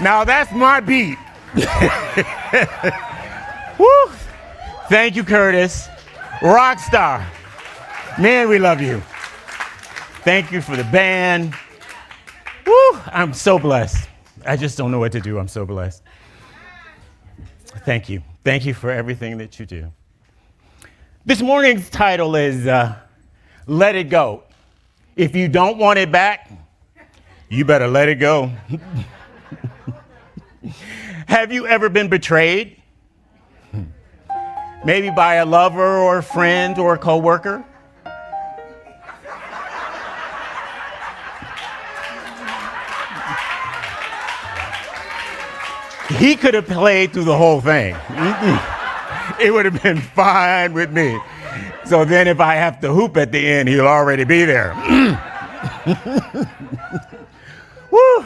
Now that's my beat. Woo! Thank you, Curtis. Rock star. Man, we love you. Thank you for the band. Woo! I'm so blessed. I just don't know what to do. I'm so blessed. Thank you. Thank you for everything that you do. This morning's title is Let It Go. If you don't want it back, you better let it go. Have you ever been betrayed? Maybe by a lover or a friend or a coworker? He could have played through the whole thing. It would have been fine with me. So then if I have to hoop at the end, he'll already be there. Woo!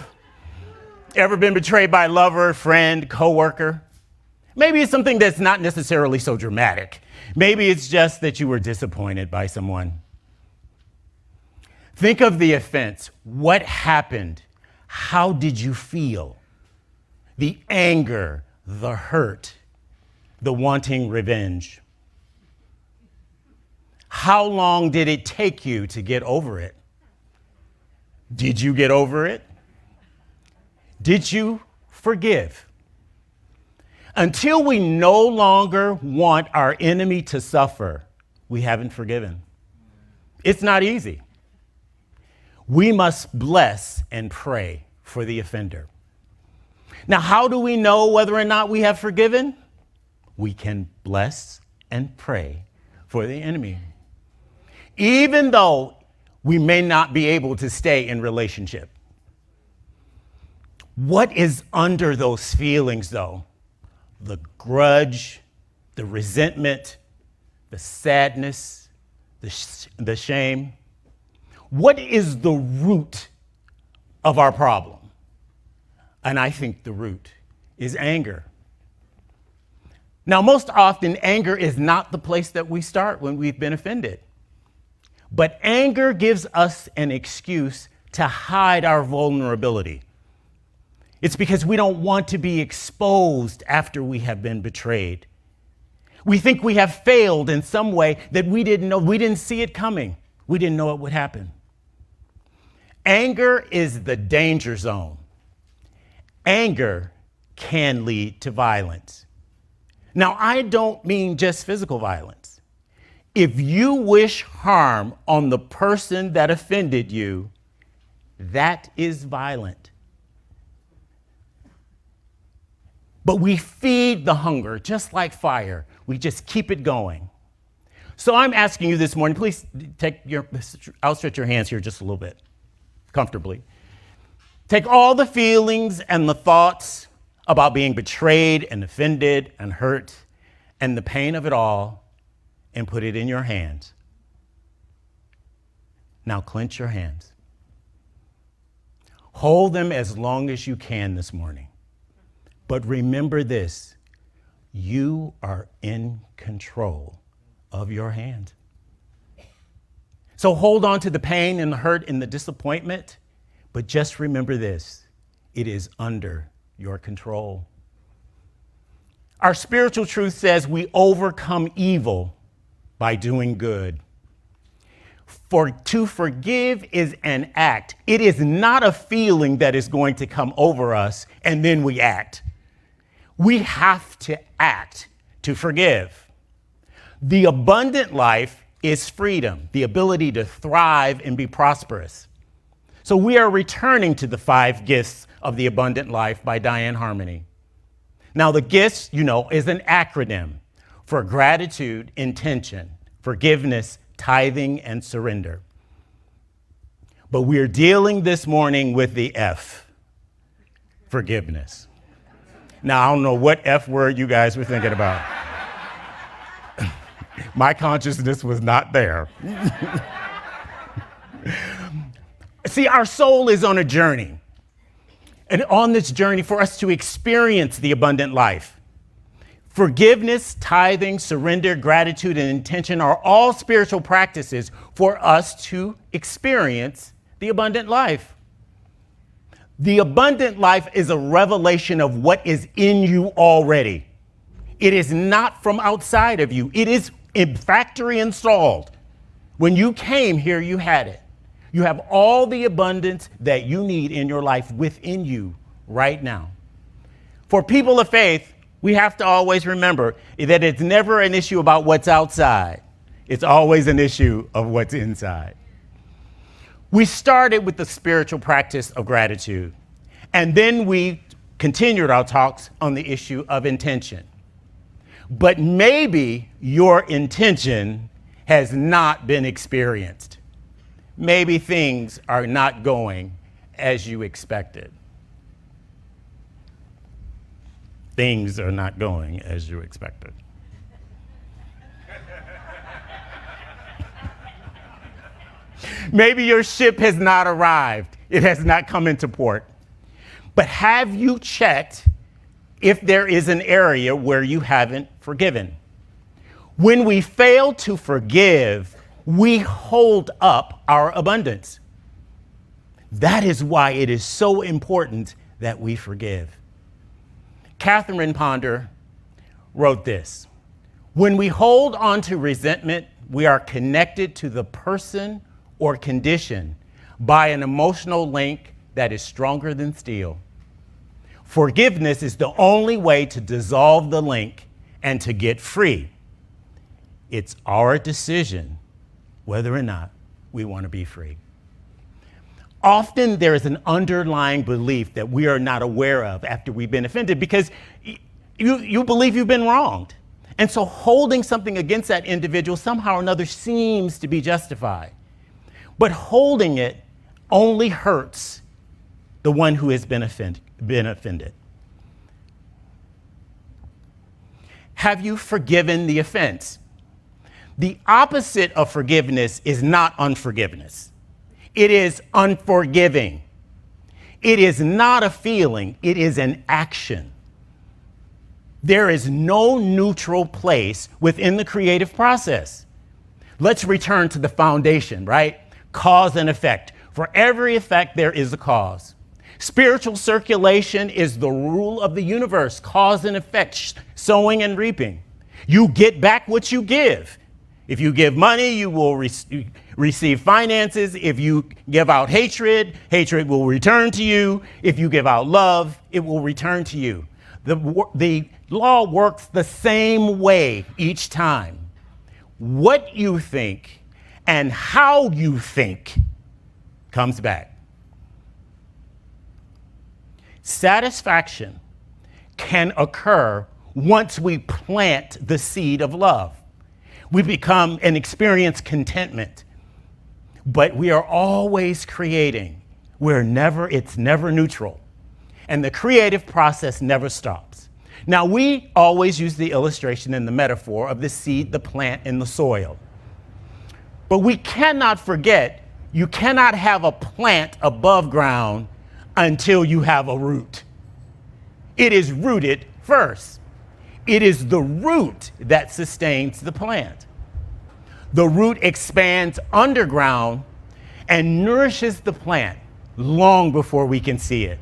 Ever been betrayed by a lover, friend, coworker? Maybe it's something that's not necessarily so dramatic. Maybe it's just that you were disappointed by someone. Think of the offense. What happened? How did you feel? The anger, the hurt, the wanting revenge. How long did it take you to get over it? Did you get over it? Did you forgive? Until we no longer want our enemy to suffer, we haven't forgiven. It's not easy. We must bless and pray for the offender. Now, how do we know whether or not we have forgiven? We can bless and pray for the enemy. Even though we may not be able to stay in relationship. What is under those feelings, though? The grudge, the resentment, the sadness, the shame. What is the root of our problem? And I think the root is anger. Now, most often, anger is not the place that we start when we've been offended. But anger gives us an excuse to hide our vulnerability. It's because we don't want to be exposed after we have been betrayed. We think we have failed in some way that we didn't know. We didn't see it coming. We didn't know it would happen. Anger is the danger zone. Anger can lead to violence. Now, I don't mean just physical violence. If you wish harm on the person that offended you, that is violent. But we feed the hunger just like fire. We just keep it going. So I'm asking you this morning, please outstretch your hands here just a little bit, comfortably. Take all the feelings and the thoughts about being betrayed and offended and hurt and the pain of it all and put it in your hands. Now clench your hands. Hold them as long as you can this morning. But remember this, you are in control of your hand. So hold on to the pain and the hurt and the disappointment, but just remember this, it is under your control. Our spiritual truth says we overcome evil by doing good. For to forgive is an act. It is not a feeling that is going to come over us and then we act. We have to act to forgive. The abundant life is freedom, the ability to thrive and be prosperous. So we are returning to the 5 gifts of the abundant life by Diane Harmony. Now the gifts, is an acronym for gratitude, intention, forgiveness, tithing, and surrender. But we're dealing this morning with the F, forgiveness. Now, I don't know what F word you guys were thinking about. My consciousness was not there. See, our soul is on a journey. And on this journey, for us to experience the abundant life, forgiveness, tithing, surrender, gratitude, and intention are all spiritual practices for us to experience the abundant life. The abundant life is a revelation of what is in you already. It is not from outside of you. It is in factory installed. When you came here, you had it. You have all the abundance that you need in your life within you right now. For people of faith, we have to always remember that it's never an issue about what's outside. It's always an issue of what's inside. We started with the spiritual practice of gratitude, and then we continued our talks on the issue of intention. But maybe your intention has not been experienced. Maybe things are not going as you expected. Things are not going as you expected. Maybe your ship has not arrived. It has not come into port. But have you checked if there is an area where you haven't forgiven? When we fail to forgive, we hold up our abundance. That is why it is so important that we forgive. Catherine Ponder wrote this: when we hold on to resentment, we are connected to the person or condition by an emotional link that is stronger than steel. Forgiveness is the only way to dissolve the link and to get free. It's our decision whether or not we want to be free. Often there is an underlying belief that we are not aware of after we've been offended because you believe you've been wronged. And so holding something against that individual somehow or another seems to be justified. But holding it only hurts the one who has been offended. Have you forgiven the offense? The opposite of forgiveness is not unforgiveness. It is unforgiving. It is not a feeling, it is an action. There is no neutral place within the creative process. Let's return to the foundation, right? Cause and effect. For every effect, there is a cause. Spiritual circulation is the rule of the universe, cause and effect, sowing and reaping. You get back what you give. If you give money, you will receive finances. If you give out hatred, hatred will return to you. If you give out love, it will return to you. The law works the same way each time. What you think and how you think comes back. Satisfaction can occur once we plant the seed of love. We become and experience contentment, but we are always creating. It's never neutral. And the creative process never stops. Now, we always use the illustration and the metaphor of the seed, the plant, and the soil. But we cannot forget, you cannot have a plant above ground until you have a root. It is rooted first. It is the root that sustains the plant. The root expands underground and nourishes the plant long before we can see it.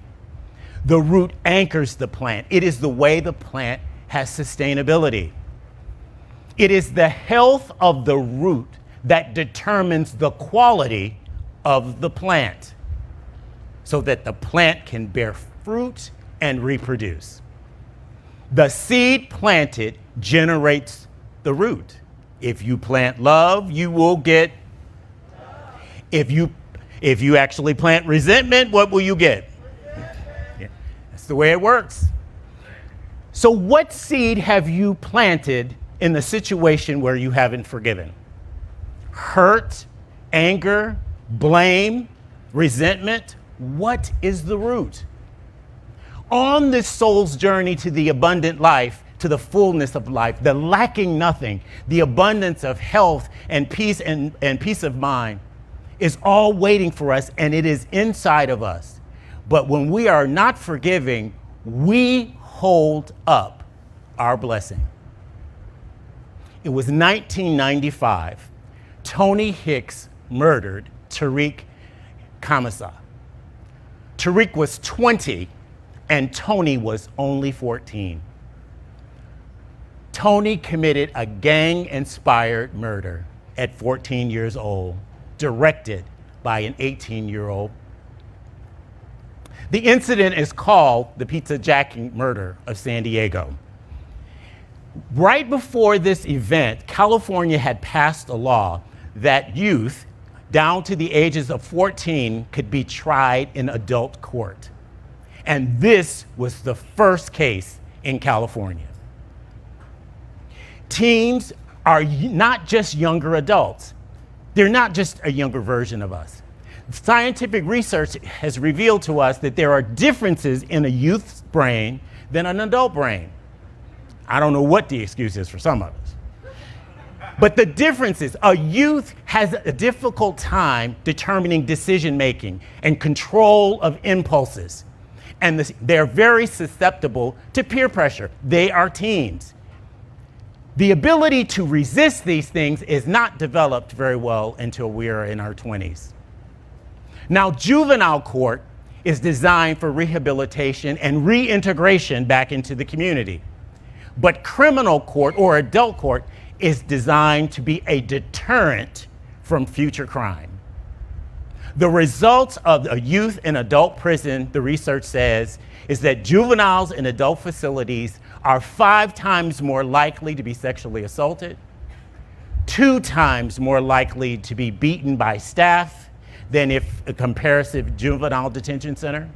The root anchors the plant. It is the way the plant has sustainability. It is the health of the root that determines the quality of the plant so that the plant can bear fruit and reproduce. The seed planted generates the root. If you plant love, you will get. If you actually plant resentment, what will you get? Yeah, that's the way it works. So what seed have you planted in the situation where you haven't forgiven? Hurt, anger, blame, resentment. What is the root? On this soul's journey to the abundant life, to the fullness of life, the lacking nothing, the abundance of health and peace and peace of mind is all waiting for us, and it is inside of us. But when we are not forgiving, we hold up our blessing. It was 1995. Tony Hicks murdered Tariq Khamisa. Tariq was 20 and Tony was only 14. Tony committed a gang-inspired murder at 14 years old, directed by an 18-year-old. The incident is called the Pizza Jacking Murder of San Diego. Right before this event, California had passed a law that youth down to the ages of 14 could be tried in adult court. And this was the first case in California. Teens are not just younger adults. They're not just a younger version of us. Scientific research has revealed to us that there are differences in a youth's brain than an adult brain. I don't know what the excuse is for some of us. But the difference is a youth has a difficult time determining decision making and control of impulses. And they're very susceptible to peer pressure. They are teens. The ability to resist these things is not developed very well until we are in our 20s. Now, juvenile court is designed for rehabilitation and reintegration back into the community. But criminal court or adult court is designed to be a deterrent from future crime. The results of a youth and adult prison, the research says, is that juveniles in adult facilities are 5 times more likely to be sexually assaulted, 2 times more likely to be beaten by staff than if a comparative juvenile detention center,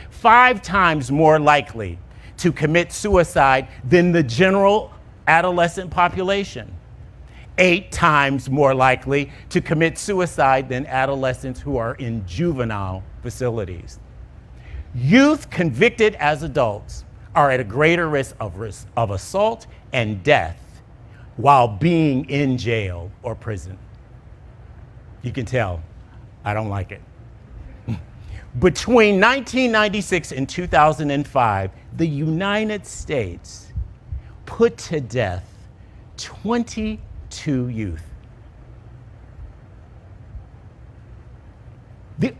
5 times more likely to commit suicide than the general adolescent population, 8 times more likely to commit suicide than adolescents who are in juvenile facilities. Youth convicted as adults are at a greater risk of assault and death while being in jail or prison. You can tell, I don't like it. Between 1996 and 2005, the United States put to death 22 youth.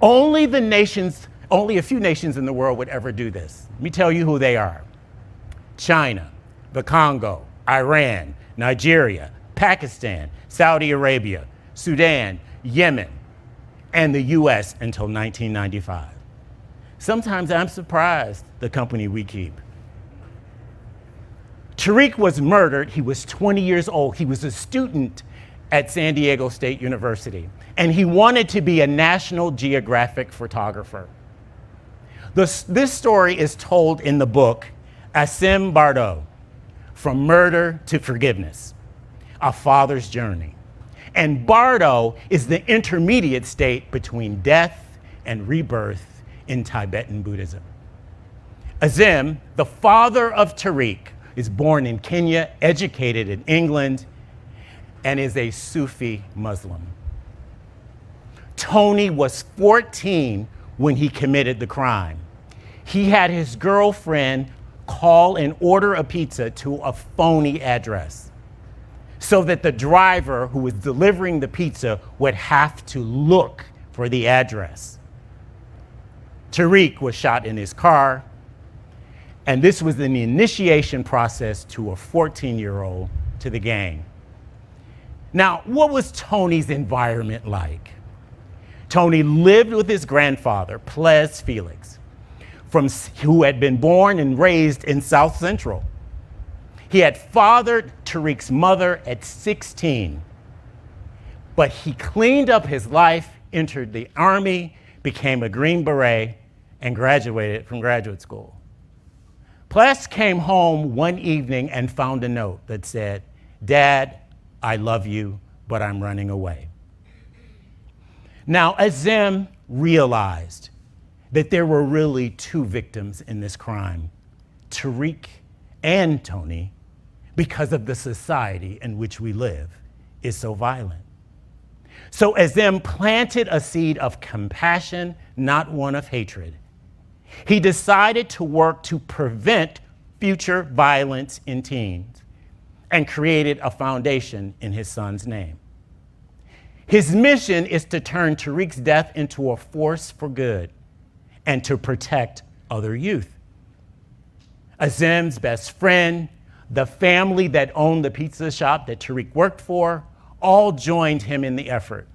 Only a few nations in the world would ever do this. Let me tell you who they are. China, the Congo, Iran, Nigeria, Pakistan, Saudi Arabia, Sudan, Yemen, and the US until 1995. Sometimes I'm surprised the company we keep. Tariq was murdered. He was 20 years old. He was a student at San Diego State University, and he wanted to be a National Geographic photographer. This story is told in the book Asim Bardot, From Murder to Forgiveness, A Father's Journey. And Bardot is the intermediate state between death and rebirth in Tibetan Buddhism. Asim, the father of Tariq, is born in Kenya, educated in England, and is a Sufi Muslim. Tony was 14 when he committed the crime. He had his girlfriend call and order a pizza to a phony address so that the driver who was delivering the pizza would have to look for the address. Tariq was shot in his car, and this was an initiation process to a 14-year-old to the gang. Now, what was Tony's environment like? Tony lived with his grandfather, Ples Felix, who had been born and raised in South Central. He had fathered Tariq's mother at 16, but he cleaned up his life, entered the Army, became a Green Beret, and graduated from graduate school. Ples came home one evening and found a note that said, "Dad, I love you, but I'm running away." Now, Asim realized that there were really 2 victims in this crime, Tariq and Tony, because of the society in which we live is so violent. So Asim planted a seed of compassion, not one of hatred. He decided to work to prevent future violence in teens and created a foundation in his son's name. His mission is to turn Tariq's death into a force for good and to protect other youth. Azim's best friend, the family that owned the pizza shop that Tariq worked for, all joined him in the effort.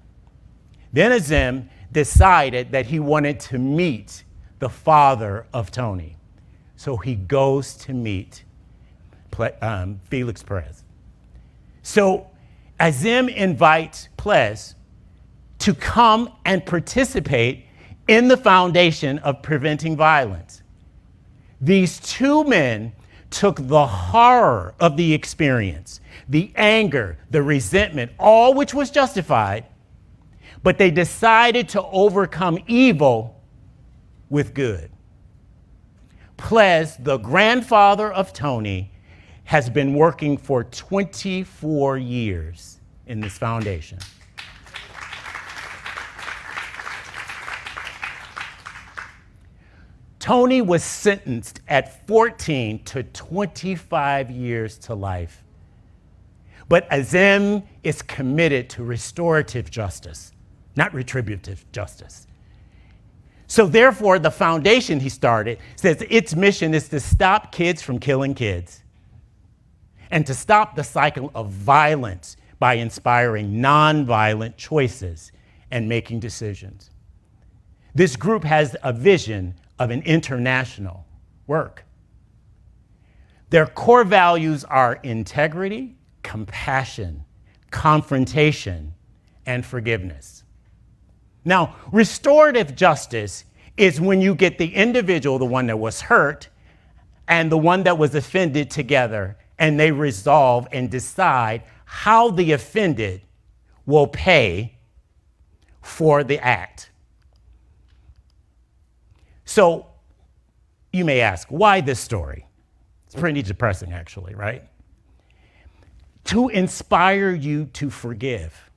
Then Azim decided that he wanted to meet the father of Tony. So he goes to meet Felix Perez. So Azim invites Ples to come and participate in the foundation of preventing violence. These two men took the horror of the experience, the anger, the resentment, all which was justified, but they decided to overcome evil with good. Ples, the grandfather of Tony, has been working for 24 years in this foundation. Tony was sentenced at 14 to 25 years to life. But Azim is committed to restorative justice, not retributive justice. So therefore, the foundation he started says its mission is to stop kids from killing kids and to stop the cycle of violence by inspiring nonviolent choices and making decisions. This group has a vision of an international work. Their core values are integrity, compassion, confrontation, and forgiveness. Now, restorative justice is when you get the individual, the one that was hurt, and the one that was offended together, and they resolve and decide how the offended will pay for the act. So you may ask, why this story? It's pretty depressing, actually, right? To inspire you to forgive.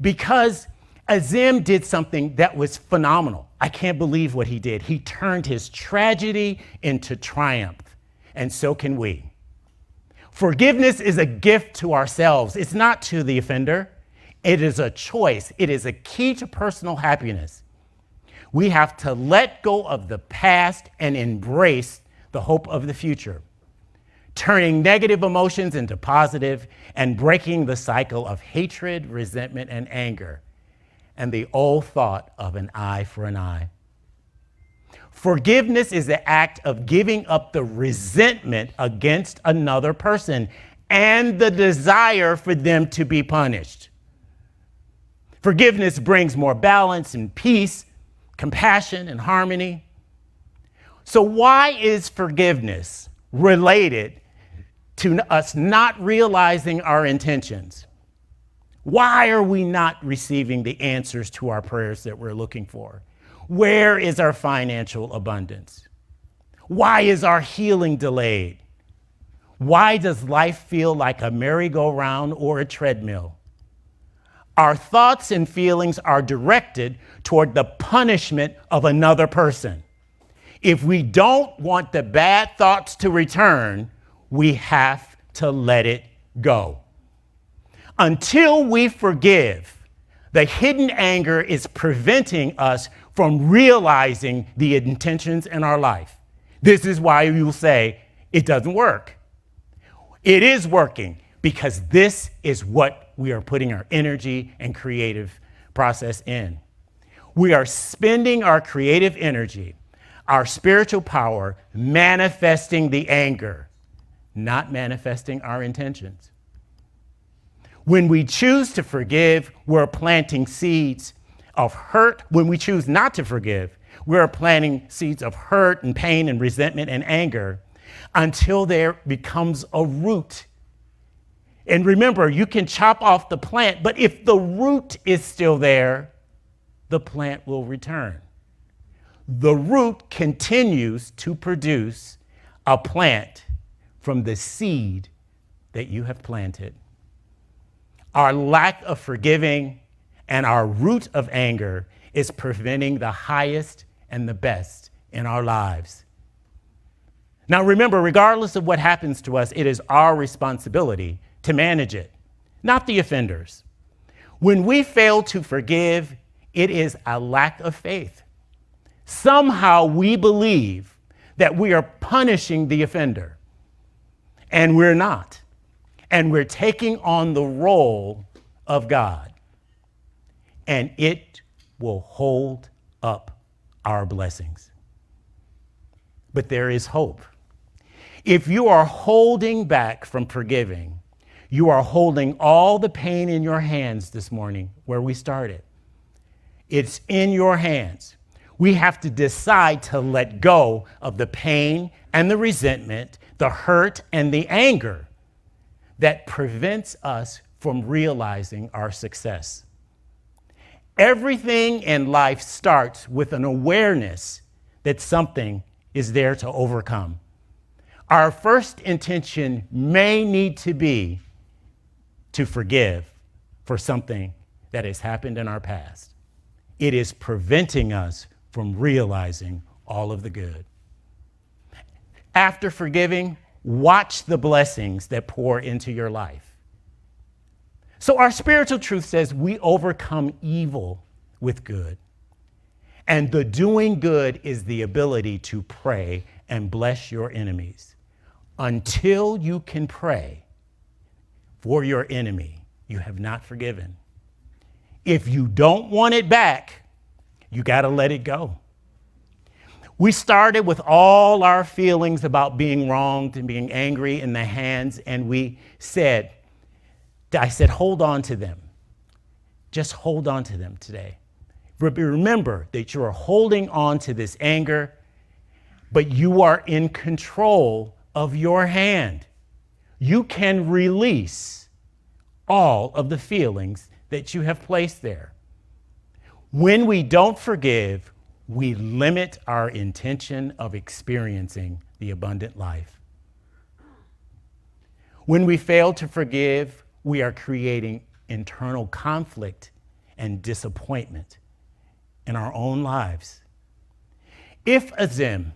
Because Azim did something that was phenomenal. I can't believe what he did. He turned his tragedy into triumph, and so can we. Forgiveness is a gift to ourselves. It's not to the offender. It is a choice. It is a key to personal happiness. We have to let go of the past and embrace the hope of the future, turning negative emotions into positive and breaking the cycle of hatred, resentment, and anger, and the old thought of an eye for an eye. Forgiveness is the act of giving up the resentment against another person and the desire for them to be punished. Forgiveness brings more balance and peace, compassion and harmony. So why is forgiveness related to us not realizing our intentions? Why are we not receiving the answers to our prayers that we're looking for? Where is our financial abundance? Why is our healing delayed? Why does life feel like a merry-go-round or a treadmill? Our thoughts and feelings are directed toward the punishment of another person. If we don't want the bad thoughts to return, we have to let it go. Until we forgive, the hidden anger is preventing us from realizing the intentions in our life. This is why you will say, it doesn't work. It is working because this is what we are putting our energy and creative process in. We are spending our creative energy, our spiritual power, manifesting the anger, not manifesting our intentions. When we choose to forgive, we're planting seeds of hurt. When we choose not to forgive, we're planting seeds of hurt and pain and resentment and anger until there becomes a root. And remember, you can chop off the plant, but if the root is still there, the plant will return. The root continues to produce a plant from the seed that you have planted. Our lack of forgiving and our root of anger is preventing the highest and the best in our lives. Now remember, regardless of what happens to us, it is our responsibility to manage it, not the offenders. When we fail to forgive, it is a lack of faith. Somehow we believe that we are punishing the offender, and we're not. And we're taking on the role of God, and it will hold up our blessings. But there is hope. If you are holding back from forgiving, you are holding all the pain in your hands this morning, where we started. It's in your hands. We have to decide to let go of the pain and the resentment, the hurt and the anger that prevents us from realizing our success. Everything in life starts with an awareness that something is there to overcome. Our first intention may need to be to forgive for something that has happened in our past. It is preventing us from realizing all of the good. After forgiving, watch the blessings that pour into your life. So our spiritual truth says we overcome evil with good. And the doing good is the ability to pray and bless your enemies. Until you can pray for your enemy, you have not forgiven. If you don't want it back, you got to let it go. We started with all our feelings about being wronged and being angry in the hands, and I said, hold on to them. Just hold on to them today. Remember that you are holding on to this anger, but you are in control of your hand. You can release all of the feelings that you have placed there. When we don't forgive, we limit our intention of experiencing the abundant life. When we fail to forgive, we are creating internal conflict and disappointment in our own lives. If Azim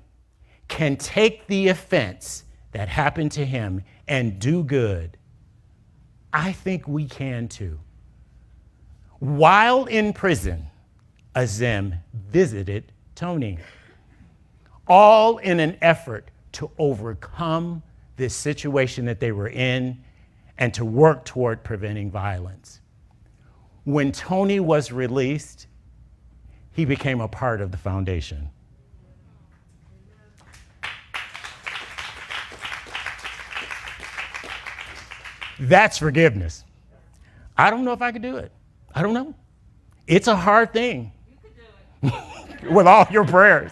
can take the offense that happened to him and do good, I think we can too. While in prison, Azim visited Tony, all in an effort to overcome this situation that they were in and to work toward preventing violence. When Tony was released, he became a part of the foundation. That's forgiveness. I don't know if I could do it. I don't know. It's a hard thing. You could do it. With all your prayers.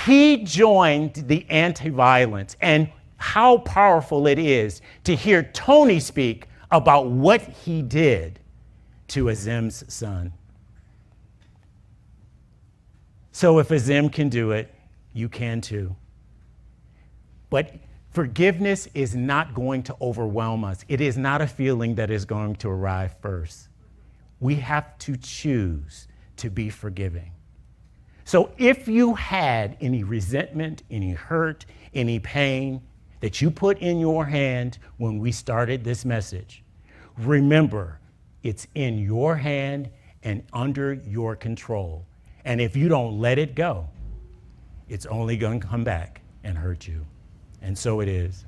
He joined the anti-violence, and how powerful it is to hear Tony speak about what he did to Azim's son. So if Azim can do it, you can too. But forgiveness is not going to overwhelm us. It is not a feeling that is going to arrive first. We have to choose to be forgiving. So if you had any resentment, any hurt, any pain that you put in your hand when we started this message, remember, it's in your hand and under your control. And if you don't let it go, it's only going to come back and hurt you. And so it is.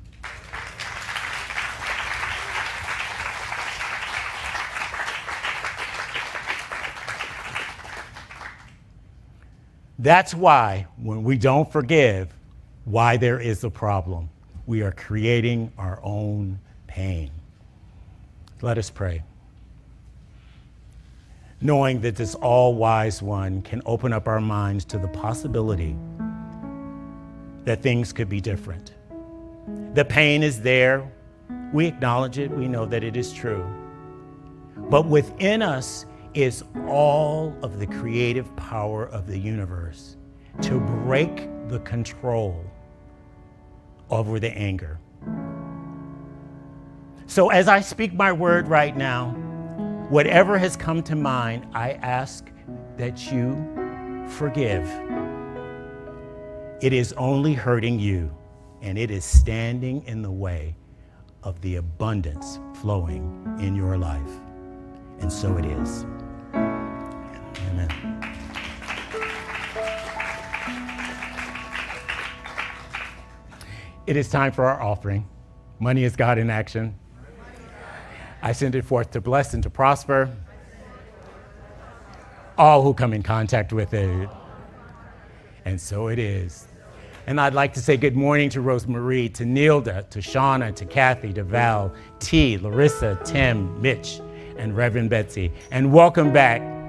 That's why when we don't forgive, why there is a problem. We are creating our own pain. Let us pray. Knowing that this all-wise one can open up our minds to the possibility that things could be different. The pain is there. We acknowledge it. We know that it is true. But within us is all of the creative power of the universe to break the control over the anger. So as I speak my word right now, whatever has come to mind, I ask that you forgive. It is only hurting you, and it is standing in the way of the abundance flowing in your life. And so it is. Amen. It is time for our offering. Money is God in action. I send it forth to bless and to prosper all who come in contact with it. And so it is. And I'd like to say good morning to Rosemarie, to Nilda, to Shauna, to Kathy, to Val, T, Larissa, Tim, Mitch, and Reverend Betsy. And welcome back